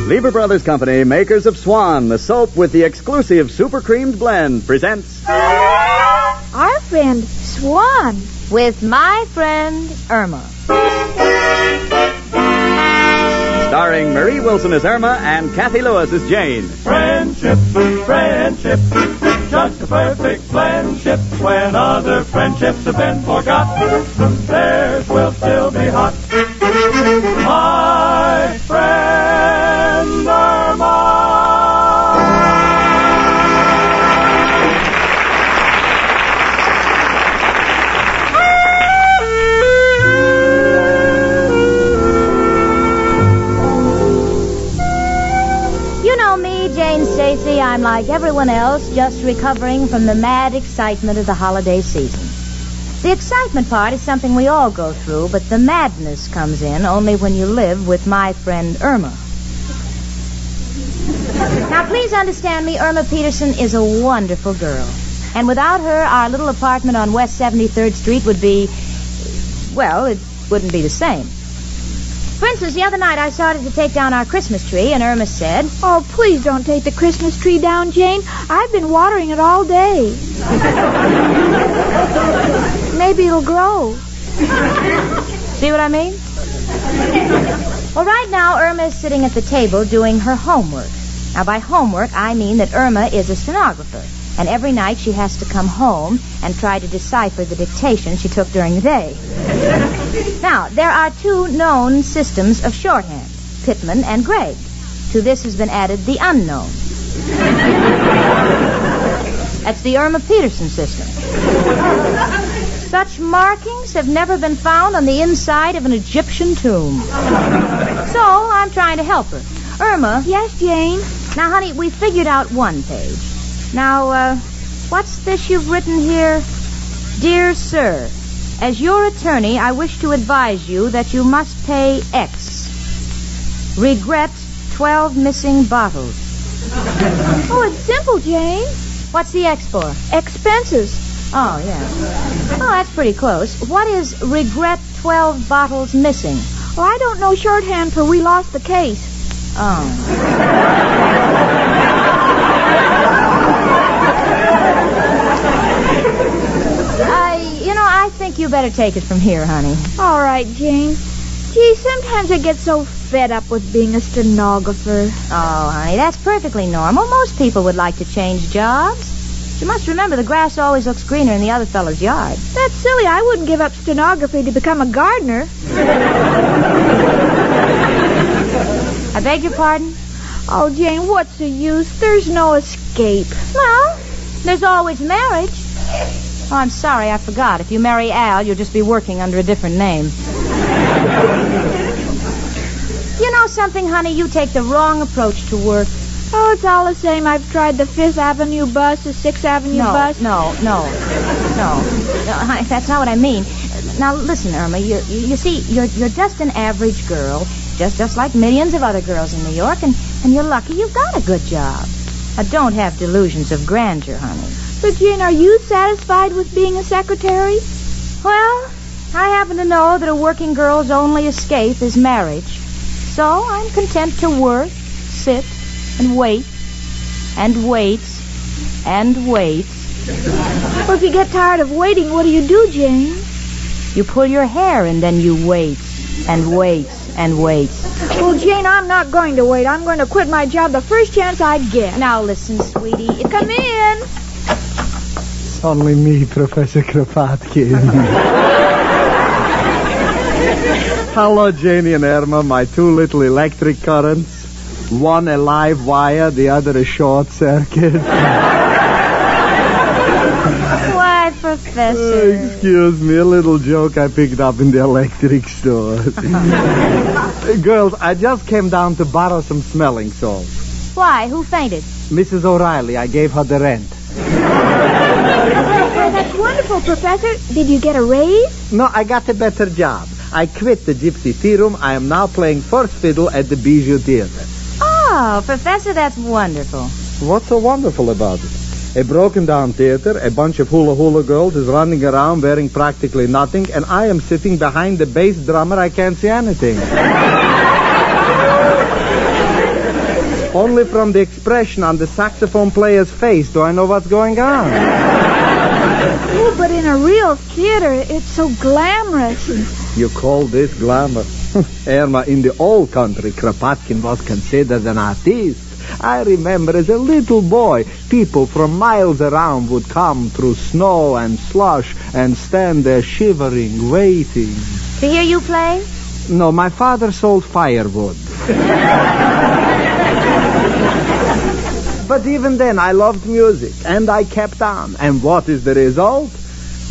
Lever Brothers Company, makers of Swan, the soap with the exclusive super creamed blend, presents Our Friend Swan with my friend Irma. Starring Marie Wilson as Irma and Kathy Lewis as Jane. Friendship, friendship, just a perfect friendship. When other friendships have been forgot, theirs will still be hot. My friend Irma. Jane Stacy, I'm like everyone else, just recovering from the mad excitement of the holiday season. The excitement part is something we all go through, but the madness comes in only when you live with my friend Irma. Now, please understand me, Irma Peterson is a wonderful girl. And without her, our little apartment on West 73rd Street would be, well, it wouldn't be the same. For instance, the other night I started to take down our Christmas tree, and Irma said, "Oh, please don't take the Christmas tree down, Jane. I've been watering it all day. Maybe it'll grow." See what I mean? Well, right now, Irma is sitting at the table doing her homework. Now, by homework, I mean that Irma is a stenographer, and every night she has to come home and try to decipher the dictation she took during the day. Now, there are two known systems of shorthand, Pitman and Gregg. To this has been added the unknown. That's the Irma Peterson system. Such markings have never been found on the inside of an Egyptian tomb. So, I'm trying to help her. Irma. Yes, Jane? Now, honey, we figured out one page. Now, what's this you've written here? Dear Sir, as your attorney, I wish to advise you that you must pay X. Regret 12 missing bottles. Oh, it's simple, Jane. What's the X for? Expenses. Oh, yeah. Oh, that's pretty close. What is regret 12 bottles missing? Well, I don't know shorthand for we lost the case. Oh. I think you better take it from here, honey. All right, Jane. Gee, sometimes I get so fed up with being a stenographer. Oh, honey, that's perfectly normal. Most people would like to change jobs. You must remember the grass always looks greener in the other fellow's yard. That's silly. I wouldn't give up stenography to become a gardener. I beg your pardon? Oh, Jane, what's the use? There's no escape. Well, there's always marriage. Oh, I'm sorry, I forgot. If you marry Al, you'll just be working under a different name. You know something, honey? You take the wrong approach to work. Oh, it's all the same. I've tried the 5th Avenue bus, the 6th Avenue bus. No, honey, that's not what I mean. Now, listen, Irma, you see, you're just an average girl, just like millions of other girls in New York, and you're lucky you've got a good job. Now, don't have delusions of grandeur, honey. But, Jane, are you satisfied with being a secretary? Well, I happen to know that a working girl's only escape is marriage. So I'm content to work, sit, and wait, and wait, and wait. Well, if you get tired of waiting, what do you do, Jane? You pull your hair and then you wait, and wait, and wait. Well, Jane, I'm not going to wait. I'm going to quit my job the first chance I get. Now, listen, sweetie. Come in. It's only me, Professor Krapotkin. Hello, Janie and Irma, my two little electric currents. One a live wire, the other a short circuit. Why, Professor? Excuse me, a little joke I picked up in the electric store. Girls, I just came down to borrow some smelling salts. Why? Who fainted? Mrs. O'Reilly, I gave her the rent. Well, that's wonderful, Professor. Did you get a raise? No, I got a better job. I quit the Gypsy Tea Room. I am now playing first fiddle at the Bijou Theater. Oh, Professor, that's wonderful. What's so wonderful about it? A broken-down theater, a bunch of hula-hula girls is running around wearing practically nothing, and I am sitting behind the bass drummer. I can't see anything. Only from the expression on the saxophone player's face do I know what's going on. Oh, but in a real theater, it's so glamorous. You call this glamour? Irma, in the old country, Krapotkin was considered an artist. I remember as a little boy, people from miles around would come through snow and slush and stand there shivering, waiting. To hear you play? No, my father sold firewood. But even then, I loved music, and I kept on. And what is the result?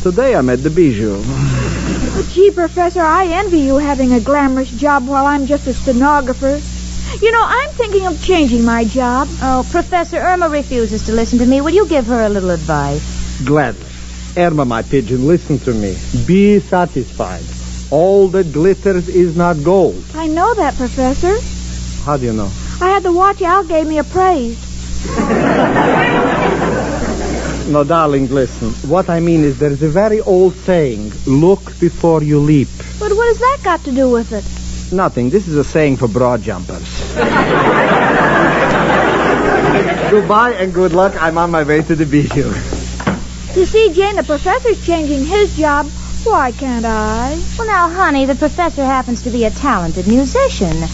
Today I'm at the Bijou. Gee, Professor, I envy you having a glamorous job while I'm just a stenographer. You know, I'm thinking of changing my job. Oh, Professor Irma refuses to listen to me. Will you give her a little advice? Gladly. Irma, my pigeon, listen to me. Be satisfied. All that glitters is not gold. I know that, Professor. How do you know? I had the watch Al gave me appraised. No, darling, listen. What I mean is there's a very old saying, look before you leap. But what has that got to do with it? Nothing. This is a saying for broad jumpers. Goodbye and good luck. I'm on my way to the Bijou. You see, Jane, the professor's changing his job. Why can't I? Well, now, honey, the professor happens to be a talented musician.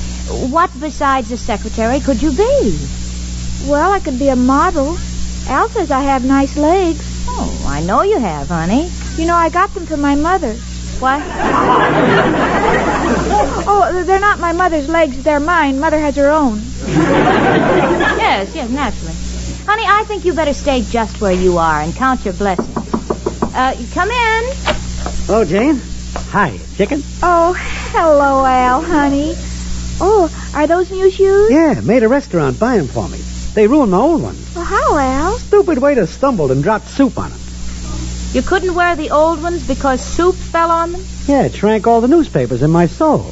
What besides a secretary could you be? Well, I could be a model. Al says I have nice legs. Oh, I know you have, honey. You know, I got them from my mother. What? Oh, they're not my mother's legs. They're mine. Mother has her own. Yes, naturally. Honey, I think you better stay just where you are and count your blessings. Come in. Oh, Jane. Hi, chicken. Oh, hello, Al, honey. Oh, are those new shoes? Yeah, made a restaurant buy 'em for me. They ruined my old ones. Well, how, Al? Stupid waiter stumbled and dropped soup on them. You couldn't wear the old ones because soup fell on them? Yeah, it shrank all the newspapers in my soul.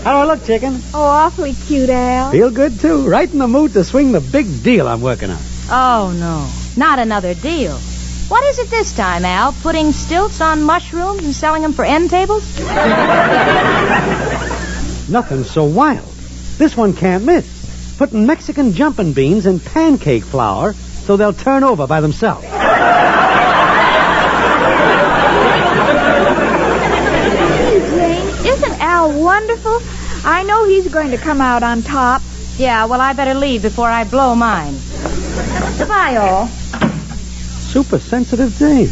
How do I look, chicken? Oh, awfully cute, Al. Feel good, too. Right in the mood to swing the big deal I'm working on. Oh, no. Not another deal. What is it this time, Al? Putting stilts on mushrooms and selling them for end tables? Nothing so wild. This one can't miss. Putting Mexican jumping beans in pancake flour so they'll turn over by themselves. Hey, Jane, isn't Al wonderful? I know he's going to come out on top. Yeah, well, I better leave before I blow mine. Goodbye, all. Super sensitive Jane.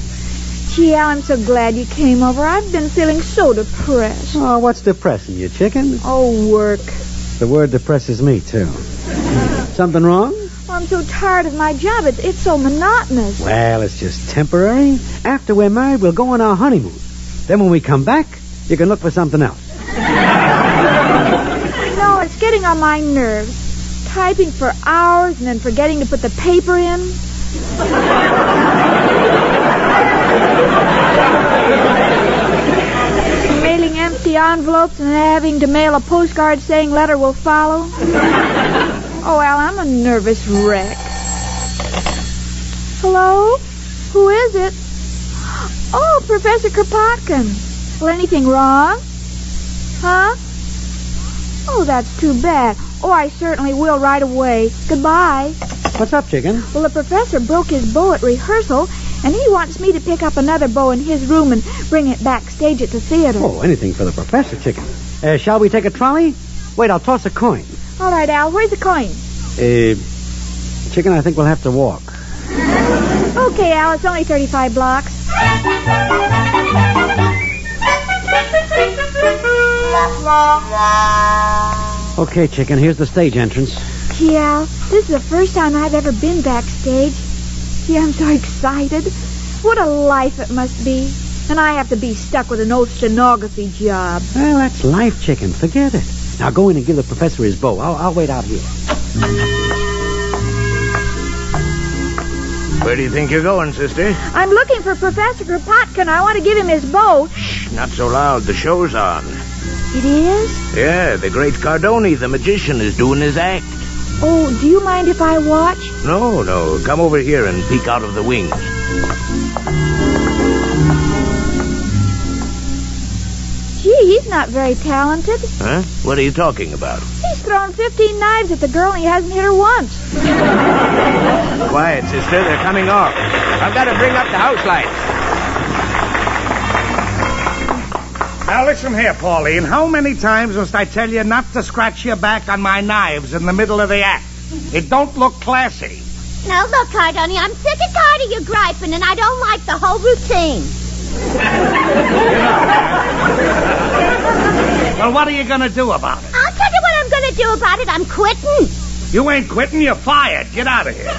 Gee, Al, I'm so glad you came over. I've been feeling so depressed. Oh, what's depressing you, chicken? Oh, work. The word depresses me, too. Something wrong? Well, I'm so tired of my job. It's so monotonous. Well, it's just temporary. After we're married, we'll go on our honeymoon. Then when we come back, you can look for something else. No, it's getting on my nerves. Typing for hours and then forgetting to put the paper in. Mailing empty envelopes and having to mail a postcard saying letter will follow. Oh, Al, I'm a nervous wreck. Hello? Who is it? Oh, Professor Krapotkin. Well, anything wrong? Huh? Oh, that's too bad. Oh, I certainly will right away. Goodbye. What's up, chicken? Well, the professor broke his bow at rehearsal, and he wants me to pick up another bow in his room and bring it backstage at the theater. Oh, anything for the professor, chicken. Shall we take a trolley? Wait, I'll toss a coin. All right, Al, where's the coin? Chicken, I think we'll have to walk. Okay, Al, it's only 35 blocks. Okay, chicken, here's the stage entrance. Gee, Al, this is the first time I've ever been backstage. Gee, I'm so excited. What a life it must be. And I have to be stuck with an old stenography job. Well, that's life, chicken. Forget it. Now go in and give the professor his bow. I'll wait out here. Where do you think you're going, sister? I'm looking for Professor Krapotkin. I want to give him his bow. Shh, not so loud. The show's on. It is? Yeah, the great Cardoni, the magician, is doing his act. Oh, do you mind if I watch? No. Come over here and peek out of the wings. Gee, he's not very talented. Huh? What are you talking about? He's thrown 15 knives at the girl and he hasn't hit her once. Quiet, sister. They're coming off. I've got to bring up the house lights. Now, listen here, Pauline. How many times must I tell you not to scratch your back on my knives in the middle of the act? It don't look classy. Now, look, Cardoni, I'm sick and tired of your griping, and I don't like the whole routine. Well, what are you going to do about it? I'll tell you what I'm going to do about it. I'm quitting. You ain't quitting. You're fired. Get out of here.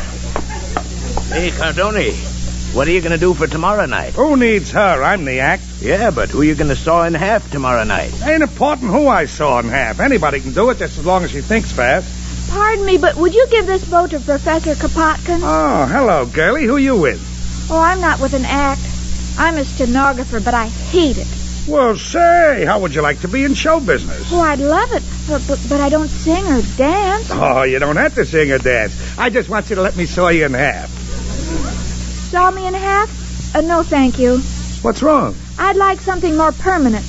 Hey, Cardoni, what are you going to do for tomorrow night? Who needs her? I'm the act. Yeah, but who are you going to saw in half tomorrow night? Ain't important who I saw in half. Anybody can do it just as long as she thinks fast. Pardon me, but would you give this boat to Professor Krapotkin? Oh, hello, girlie. Who you with? Oh, I'm not with an act. I'm a stenographer, but I hate it. Well, say, how would you like to be in show business? Oh, I'd love it, but I don't sing or dance. Oh, you don't have to sing or dance. I just want you to let me saw you in half. Saw me in half? No, thank you. What's wrong? I'd like something more permanent.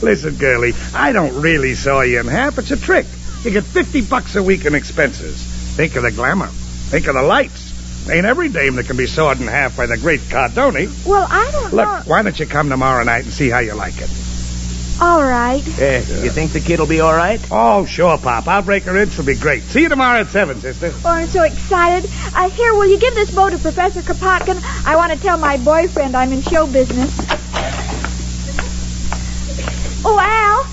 Listen, girlie, I don't really saw you in half. It's a trick. You get $50 a week in expenses. Think of the glamour. Think of the lights. Ain't every dame that can be sawed in half by the great Cardoni. Well, I don't know. Look, why don't you come tomorrow night and see how you like it? All right. You think the kid'll be all right? Oh, sure, Pop. I'll break her in. She'll be great. See you tomorrow at 7, sister. Oh, I'm so excited. Here, will you give this bow to Professor Krapotkin? I want to tell my boyfriend I'm in show business. Oh, Al!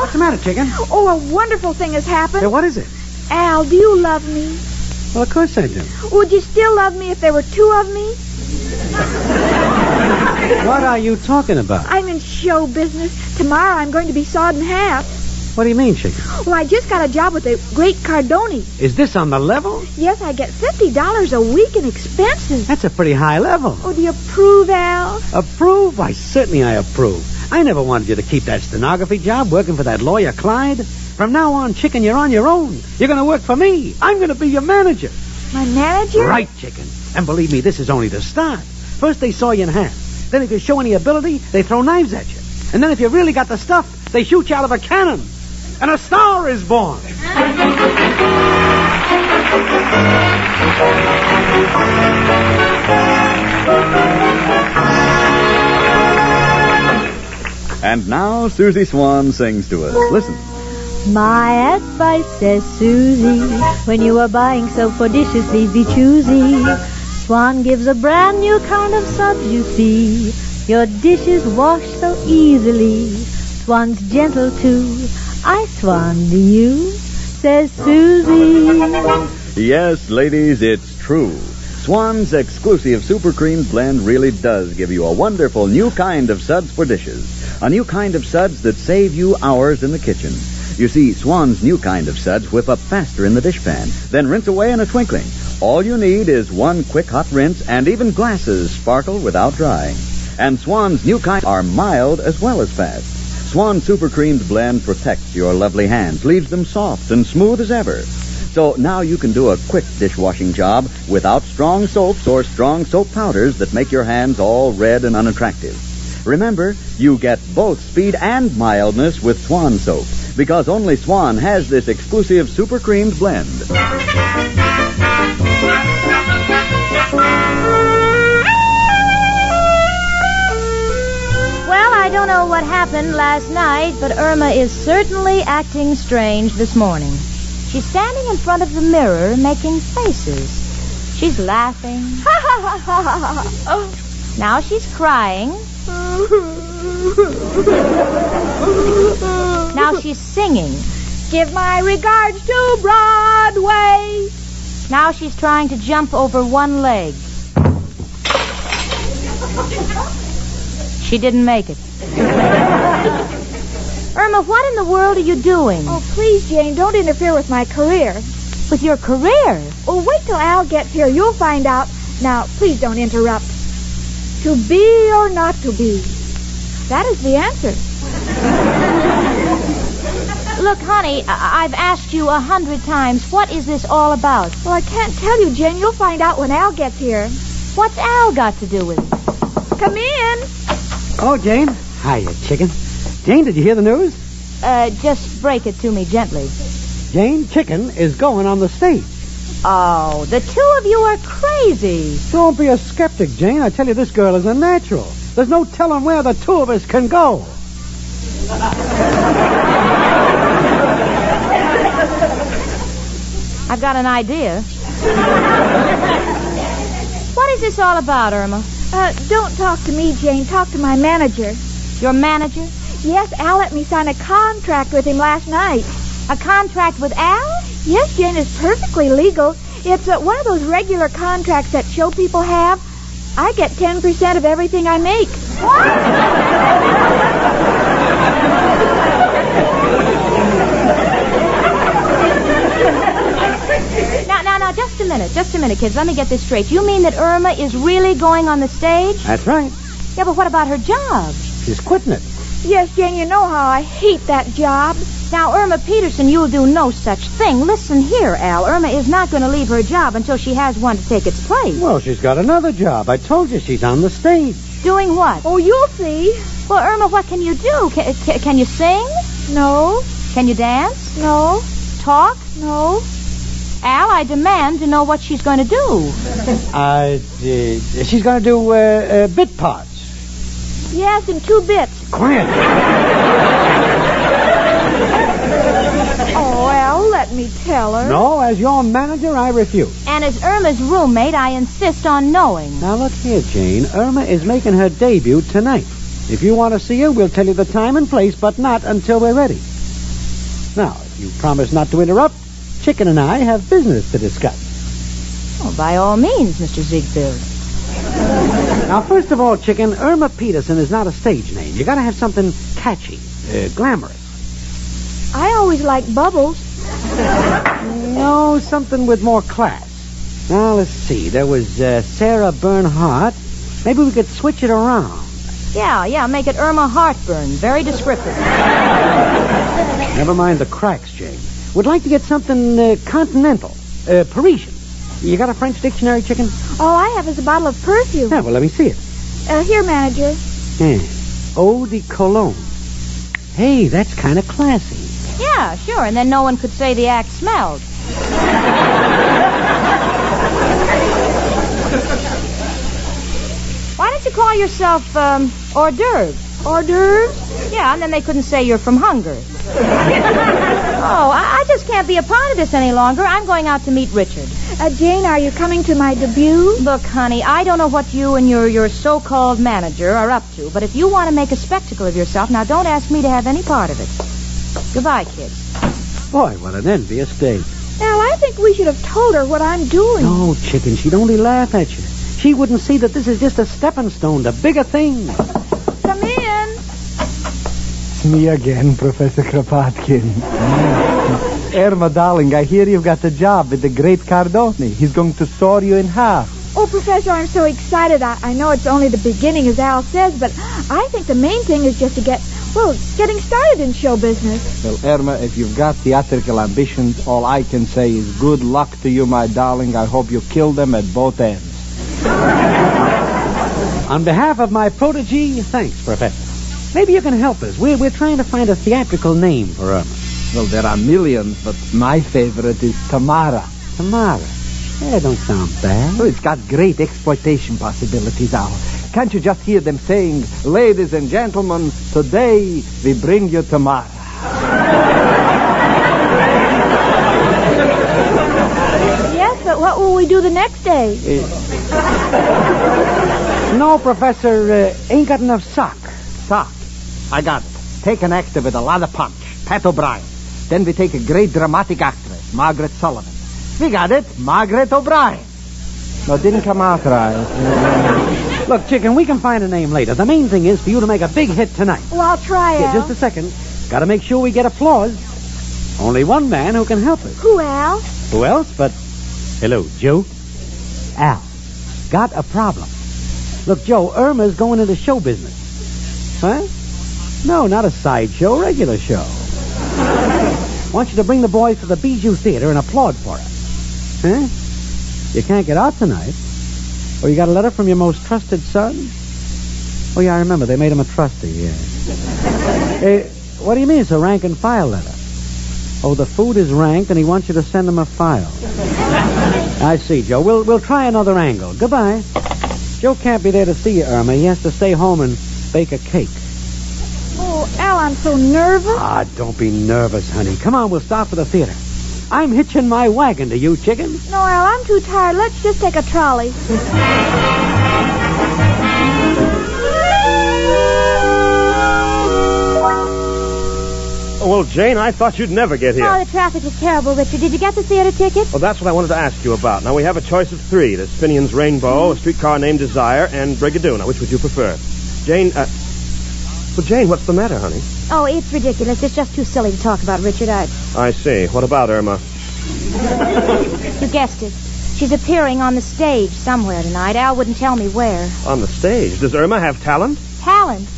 What's the matter, chicken? Oh, a wonderful thing has happened. Hey, what is it? Al, do you love me? Well, of course I do. Would you still love me if there were two of me? What are you talking about? I'm in show business. Tomorrow I'm going to be sawed in half. What do you mean, chicken? Well, I just got a job with the Great Cardoni. Is this on the level? Yes, I get $50 a week in expenses. That's a pretty high level. Oh, do you approve, Al? Approve? Why, certainly I approve. I never wanted you to keep that stenography job working for that lawyer Clyde. From now on, chicken, you're on your own. You're going to work for me. I'm going to be your manager. My manager? Right, chicken. And believe me, this is only the start. First they saw you in half. Then if you show any ability, they throw knives at you. And then if you really got the stuff, they shoot you out of a cannon. And a star is born. And now Susie Swan sings to us. Listen. My advice, says Susie, when you are buying soap for dishes, please be choosy. Swan gives a brand new kind of suds, you see. Your dishes wash so easily. Swan's gentle too. I swan to you, says Susie. Yes, ladies, it's true. Swan's exclusive Super Cream blend really does give you a wonderful new kind of suds for dishes. A new kind of suds that save you hours in the kitchen. You see, Swan's new kind of suds whip up faster in the dishpan, then rinse away in a twinkling. All you need is one quick hot rinse, and even glasses sparkle without drying. And Swan's new kind are mild as well as fast. Swan Super Creamed blend protects your lovely hands, leaves them soft and smooth as ever. So now you can do a quick dishwashing job without strong soaps or strong soap powders that make your hands all red and unattractive. Remember, you get both speed and mildness with Swan soap, because only Swan has this exclusive Super Creamed blend. Well, I don't know what happened last night, but Irma is certainly acting strange this morning. She's standing in front of the mirror making faces. She's laughing. Now she's crying. Now she's singing. Give my regards to Broadway. Now she's trying to jump over one leg. She didn't make it. Irma, what in the world are you doing? Oh, please, Jane, don't interfere with my career. With your career? Oh, wait till Al gets here. You'll find out. Now, please don't interrupt. To be or not to be? That is the answer. Look, honey, I've asked you 100 times, what is this all about? Well, I can't tell you, Jane. You'll find out when Al gets here. What's Al got to do with it? Come in. Oh, Jane. Hiya, chicken. Jane, did you hear the news? Just break it to me gently. Jane, Chicken is going on the stage. Oh, the two of you are crazy. Don't be a skeptic, Jane. I tell you, this girl is a natural. There's no telling where the two of us can go. I've got an idea. What is this all about, Irma? Don't talk to me, Jane. Talk to my manager. Your manager? Yes, Al let me sign a contract with him last night. A contract with Al? Yes, Jane, it's perfectly legal. It's one of those regular contracts that show people have. I get 10% of everything I make. Now, just a minute, kids. Let me get this straight. You mean that Irma is really going on the stage? That's right. Yeah, but what about her job? She's quitting it. Yes, Jane, you know how I hate that job. Now, Irma Peterson, you'll do no such thing. Listen here, Al. Irma is not going to leave her job until she has one to take its place. Well, she's got another job. I told you she's on the stage. Doing what? Oh, you'll see. Well, Irma, what can you do? Can you sing? No. Can you dance? No. Talk? No. Al, I demand to know what she's going to do. She's going to do bit parts. Yes, in 2 bits. Quiet. Oh, Al, let me tell her. No, as your manager, I refuse. And as Irma's roommate, I insist on knowing. Now, look here, Jane. Irma is making her debut tonight. If you want to see her, we'll tell you the time and place, but not until we're ready. Now, if you promise not to interrupt, Chicken and I have business to discuss. Oh, by all means, Mr. Ziegfeld. Now, first of all, Chicken, Irma Peterson is not a stage name. You got to have something catchy, glamorous. I always like Bubbles. No, something with more class. Now, let's see. There was Sarah Bernhardt. Maybe we could switch it around. Yeah, make it Irma Heartburn. Very descriptive. Never mind the cracks, Jane. Would like to get something continental, Parisian. You got a French dictionary, Chicken? All I have is a bottle of perfume. Yeah, well, let me see it. Here, manager. Eau de Cologne. Hey, that's kind of classy. Yeah, sure, and then no one could say the act smelled. Why don't you call yourself, hors d'oeuvre? Hors d'oeuvre? Yeah, and then they couldn't say you're from Hungary. Oh, I just can't be a part of this any longer. I'm going out to meet Richard. Jane, are you coming to my debut? Look, honey, I don't know what you and your so-called manager are up to, but if you want to make a spectacle of yourself, now don't ask me to have any part of it. Goodbye, kids. Boy, what an envious day. Al, I think we should have told her what I'm doing. No, Chicken, she'd only laugh at you. She wouldn't see that this is just a stepping stone to bigger things. Come in. It's me again, Professor Krapotkin. Irma, darling, I hear you've got the job with the Great Cardoni. He's going to saw you in half. Oh, Professor, I'm so excited. I know it's only the beginning, as Al says, but I think the main thing is just to getting started in show business. Well, Irma, if you've got theatrical ambitions, all I can say is good luck to you, my darling. I hope you kill them at both ends. On behalf of my protege, thanks, Professor. Maybe you can help us. We're trying to find a theatrical name for Irma. Well, there are millions, but my favorite is Tamara. Tamara? Yeah, don't sound bad. Oh, it's got great exploitation possibilities, Al. Can't you just hear them saying, ladies and gentlemen, today we bring you Tamara. Yes, but what will we do the next day? No, Professor, ain't got enough sock. Sock. I got it. Take an actor with a lot of punch. Pat O'Brien. Then we take a great dramatic actress, Margaret Sullivan. We got it. Margaret O'Brien. No, it didn't come out right. Look, Chicken, we can find a name later. The main thing is for you to make a big hit tonight. Well, I'll try, Al. Yeah, just a second. Got to make sure we get applause. Only one man who can help us. Who, Al? Who else but... Hello, Joe. Al. Got a problem. Look, Joe, Irma's going into show business. Huh? No, not a sideshow, regular show. Want you to bring the boys to the Bijou Theater and applaud for us. Huh? You can't get out tonight? Or you got a letter from your most trusted son? Oh, yeah, I remember. They made him a trustee, yeah. What do you mean it's a rank and file letter? Oh, the food is ranked, and he wants you to send him a file. I see, Joe. We'll try another angle. Goodbye. Joe can't be there to see you, Irma. He has to stay home and bake a cake. Oh, Al, I'm so nervous. Ah, don't be nervous, honey. Come on, we'll start for the theater. I'm hitching my wagon to you, chicken. No, Al, I'm too tired. Let's just take a trolley. Well, Jane, I thought you'd never get here. Oh, the traffic is terrible, Richard. Did you get the theater ticket? Well, that's what I wanted to ask you about. Now, we have a choice of 3. There's Finian's Rainbow, A Streetcar Named Desire, and Brigadoon. Now, which would you prefer? Jane, well, Jane, what's the matter, honey? Oh, it's ridiculous. It's just too silly to talk about, Richard. I see. What about Irma? You guessed it. She's appearing on the stage somewhere tonight. Al wouldn't tell me where. On the stage? Does Irma have talent? Talent?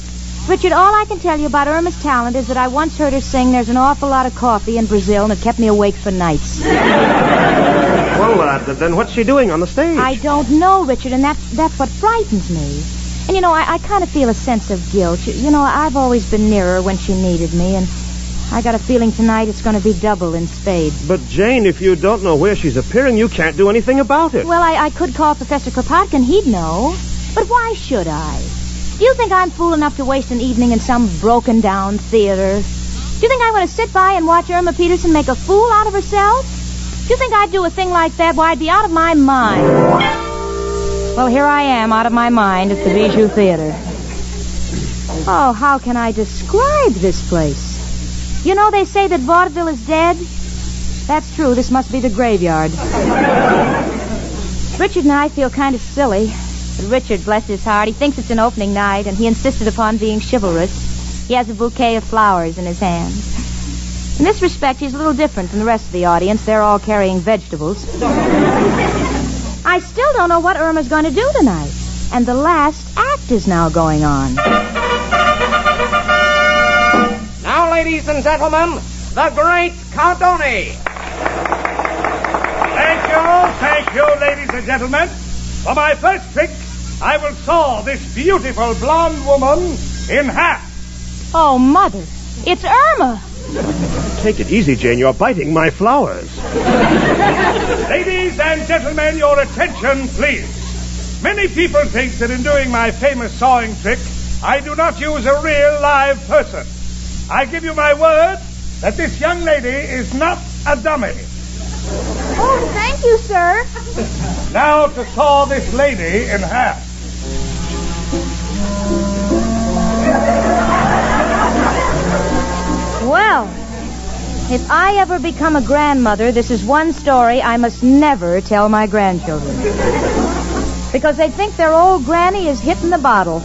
Richard, all I can tell you about Irma's talent is that I once heard her sing There's an Awful Lot of Coffee in Brazil, and it kept me awake for nights. Well, then what's she doing on the stage? I don't know, Richard, and that's what frightens me. And, I kind of feel a sense of guilt. I've always been near her when she needed me, and I got a feeling tonight it's going to be double in spades. But, Jane, if you don't know where she's appearing, you can't do anything about it. Well, I could call Professor Krapotkin. He'd know. But why should I? Do you think I'm fool enough to waste an evening in some broken-down theater? Do you think I want to sit by and watch Irma Peterson make a fool out of herself? Do you think I'd do a thing like that? Why, I'd be out of my mind. Well, here I am, out of my mind at the Bijou Theater. Oh, how can I describe this place? They say that vaudeville is dead. That's true. This must be the graveyard. Richard and I feel kind of silly. But Richard, bless his heart, he thinks it's an opening night, and he insisted upon being chivalrous. He has a bouquet of flowers in his hand. In this respect, he's a little different from the rest of the audience. They're all carrying vegetables. I still don't know what Irma's going to do tonight. And the last act is now going on. Now, ladies and gentlemen, the Great Cardoni. Thank you, ladies and gentlemen. For my first trick, I will saw this beautiful blonde woman in half. Oh, Mother, it's Irma. Take it easy, Jane. You're biting my flowers. Ladies and gentlemen, your attention, please. Many people think that in doing my famous sawing trick, I do not use a real live person. I give you my word that this young lady is not a dummy. Oh, thank you, sir. Now to saw this lady in half. Well, if I ever become a grandmother, this is one story I must never tell my grandchildren. Because they think their old granny is hitting the bottle.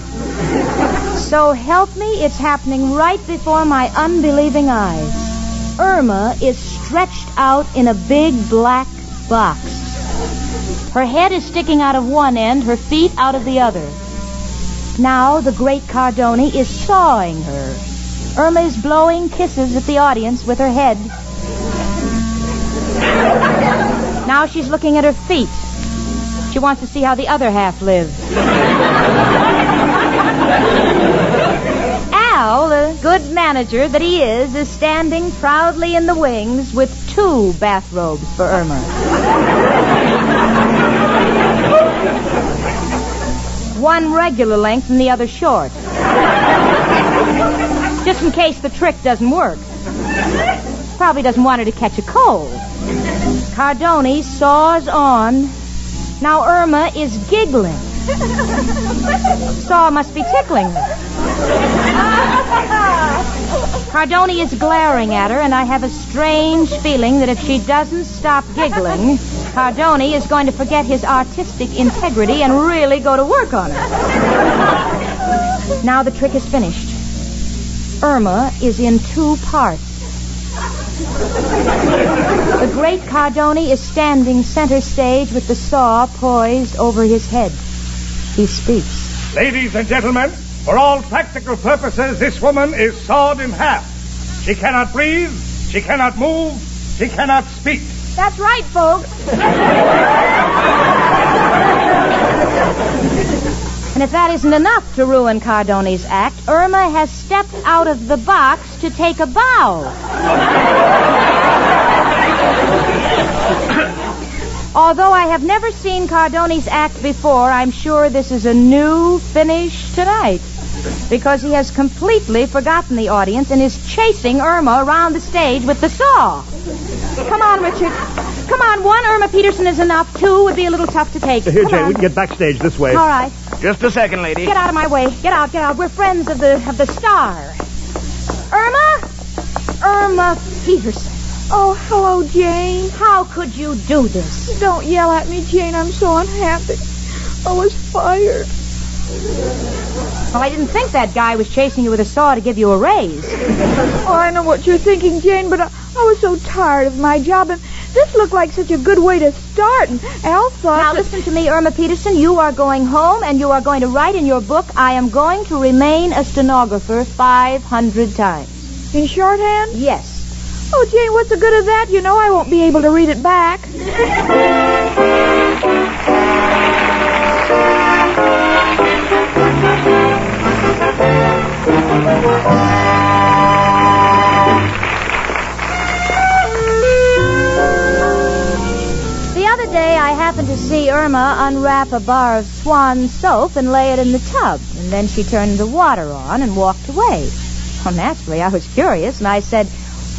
So help me, it's happening right before my unbelieving eyes. Irma is stretched out in a big black box. Her head is sticking out of one end, her feet out of the other. Now the great Cardoni is sawing her. Irma is blowing kisses at the audience with her head. Now she's looking at her feet. She wants to see how the other half lives. Al, the good manager that he is standing proudly in the wings with 2 bathrobes for Irma. One regular length and the other short. Just in case the trick doesn't work. Probably doesn't want her to catch a cold. Cardoni saws on. Now Irma is giggling. Saw must be tickling her. Cardoni is glaring at her, and I have a strange feeling that if she doesn't stop giggling, Cardoni is going to forget his artistic integrity and really go to work on her. Now the trick is finished. Irma is in 2 parts. The great Cardoni is standing center stage with the saw poised over his head. He speaks. Ladies and gentlemen, for all practical purposes, this woman is sawed in half. She cannot breathe, she cannot move, she cannot speak. That's right, folks. And if that isn't enough to ruin Cardone's act, Irma has stepped out of the box to take a bow. Although I have never seen Cardone's act before, I'm sure this is a new finish tonight. Because he has completely forgotten the audience and is chasing Irma around the stage with the saw. Come on, Richard. Come on, one Irma Peterson is enough. Two would be a little tough to take. Here, Come Jane, on. we can get backstage this way. All right. Just a second, lady. Get out of my way. Get out, get out. We're friends of the star. Irma Peterson. Oh, hello, Jane. How could you do this? Don't yell at me, Jane. I'm so unhappy. I was fired. Well, I didn't think that guy was chasing you with a saw to give you a raise. Oh, I know what you're thinking, Jane, but I was so tired of my job, and this looked like such a good way to start, and Al thought... Now, listen to me, Irma Peterson. You are going home, and you are going to write in your book, I am going to remain a stenographer 500 times. In shorthand? Yes. Oh, Jane, what's the good of that? You know I won't be able to read it back. The other day, I happened to see Irma unwrap a bar of Swan soap and lay it in the tub. And then she turned the water on and walked away. Well, naturally, I was curious, and I said,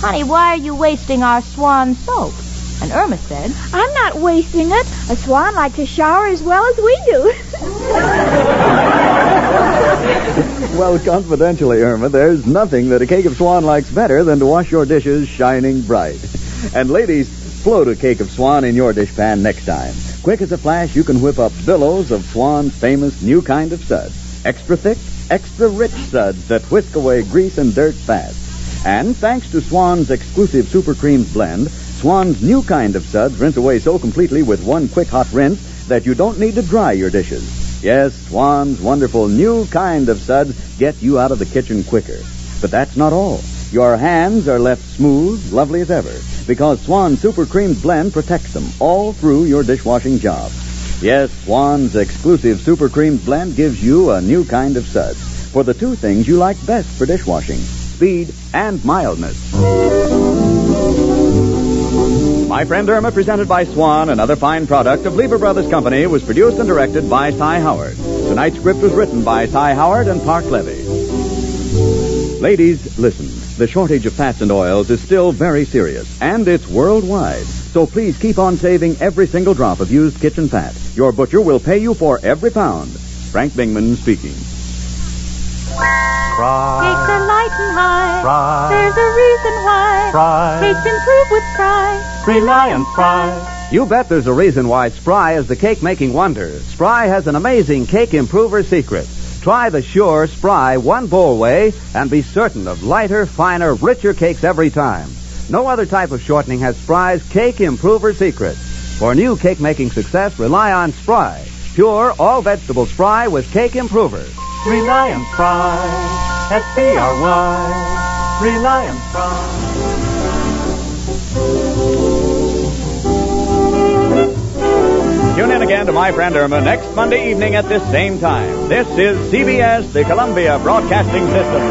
Honey, why are you wasting our Swan soap? And Irma said, I'm not wasting it. A swan likes to shower as well as we do. Well, confidentially, Irma, there's nothing that a cake of swan likes better than to wash your dishes shining bright. And ladies, float a cake of swan in your dishpan next time. Quick as a flash, you can whip up billows of Swan's famous new kind of suds. Extra thick, extra rich suds that whisk away grease and dirt fast. And thanks to Swan's exclusive Super Creams blend, Swan's new kind of suds rinse away so completely with one quick hot rinse that you don't need to dry your dishes. Yes, Swan's wonderful new kind of suds get you out of the kitchen quicker. But that's not all. Your hands are left smooth, lovely as ever, because Swan's Super Creams blend protects them all through your dishwashing job. Yes, Swan's exclusive Super Creams blend gives you a new kind of suds for the two things you like best for dishwashing: speed and mildness. My Friend Irma, presented by Swan, another fine product of Lever Brothers Company, was produced and directed by Cy Howard. Tonight's script was written by Cy Howard and Park Levy. Ladies, listen. The shortage of fats and oils is still very serious, and it's worldwide. So please keep on saving every single drop of used kitchen fat. Your butcher will pay you for every pound. Frank Bingman speaking. Cakes are light and high. Fry. There's a reason why. Fry. Cakes improve with Fry. Rely on Fry. You bet there's a reason why Spry is the cake-making wonder. Spry has an amazing cake improver secret. Try the sure Spry one-bowl way and be certain of lighter, finer, richer cakes every time. No other type of shortening has Spry's cake improver secret. For new cake-making success, rely on Spry. Pure, all-vegetable Spry with cake improver. Rely on Fry. S-P-R-Y. Rely on Fry. Tune in again to My Friend Irma next Monday evening at this same time. This is CBS, the Columbia Broadcasting System.